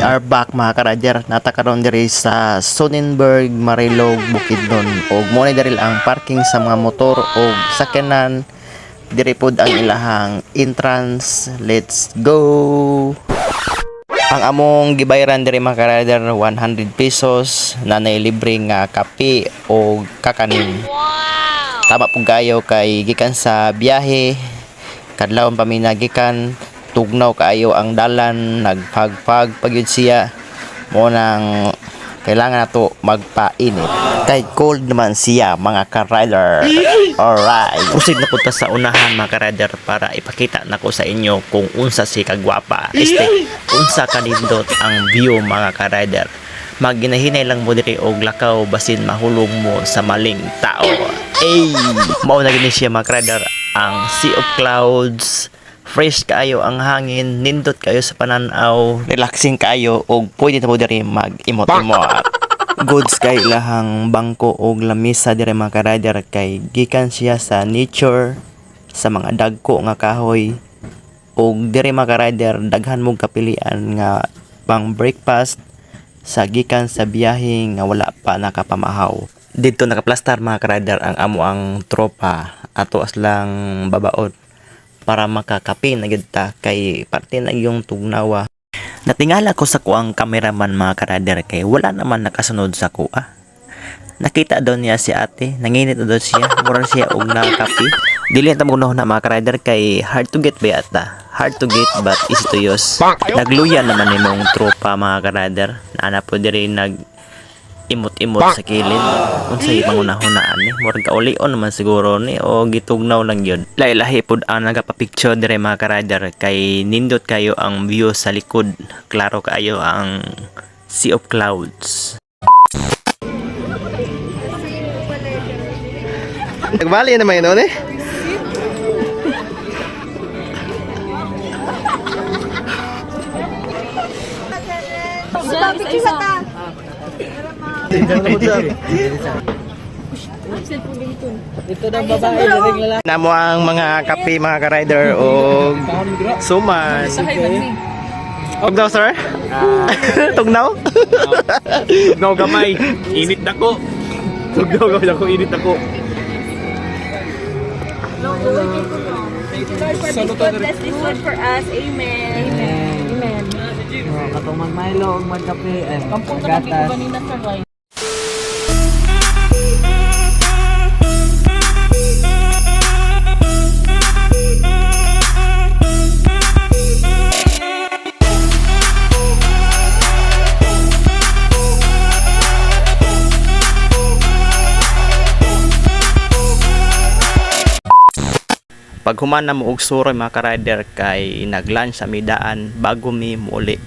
are back mga ka-rider. Natakaroon diri sa Sonnenberg, Marilog, Bukidnon. Og mo ni diri ang parking sa mga motor og sakyanan. Diri pod ang ilahang entrance. Let's go! Ang among gibayaran diri mga ka-rider 100 pesos na libre nga kape o kakanin. Tama po kayo kay gikan sa biyahe. Kadlawon pa mi nagikan, tugnaw kaayo ang dalan, nagpagpag pagyud siya. Mo nang kailangan nato magpainit. Kay cold naman siya mga ka-rider. Alright. Proceed na punta sa unahan mga ka-rider para ipakita nako sa inyo kung unsa si kagwapa. Unsa kanindot ang view mga ka-rider. Maginahinay lang mo diri og lakaw basin mahulog mo sa maling tao. Mao na gini siya mga ka-rider, ang sea of clouds. Fresh kayo ang hangin, nindot kayo sa pananaw, relaxing kayo og pwede na po diri mag-imot-imot. Goods kay lahang bangko og lamisa diri mga ka-rider kay gikan siya sa nature, sa mga dagko nga kahoy. Og diri mga ka-rider daghan mong kapilian nga pang breakfast sa gikan sa biyahe nga wala pa nakapamahaw. Dito nakaplastar mga ka-rider ang amo ang tropa ato as lang babaod para makakape na gyud ta kay parte na yung tugnawa. Natingala ko sa kuang cameraman mga ka-rider kay wala naman nakasunod sa kuha. Nakita daw niya si ate, nanginit daw siya, mura siya og nakape. Dili ta mo na mga ka-rider kay hard to get ba ata. Hard to get but easy to use. Nagluya naman ni mong tropa mga ka-rider. Naana po diri nag imot-imot sa kilid. Unsay pangunahunaan ni? Murag kaulion naman siguro ni o gitugnaw lang yun. Lahi-lahi pod ang nagapa-picture dire mga ka-rider kay nindot kayo ang view sa likod. Klaro kayo ang sea of clouds. Nagbali naman yun, eh? Ito daw babae, daring lalaki. Namo ang mga kape mga ka-rider o suman. Og daw sir? Tugnaw? Tugnaw gamay, init nako. Tugnaw gamay ako, init nako. Lord, for this food, bless this food for us. Amen. Amen. Katong mag-Milo, mag-kape, Kampung na gatas. kanina sa right. Pag humana mo og suroy mga ka-rider kay nag-lunch sa midaan bago mi muuli.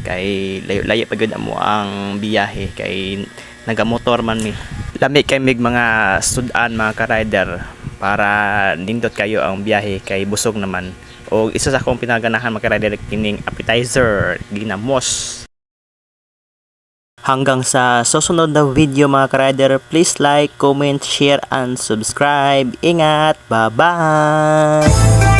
Kay layo-layo pa gyud mo ang biyahe kay nagamotor man mi. Lami kay mig mga sudan mga ka-rider para nindot kayo ang biyahe kay busog naman. Og isa sa akong pinaganahan mga ka-rider kining appetizer ginamos. Hanggang sa susunod na video mga ka-rider, please like, comment, share, and subscribe. Ingat! Bye-bye!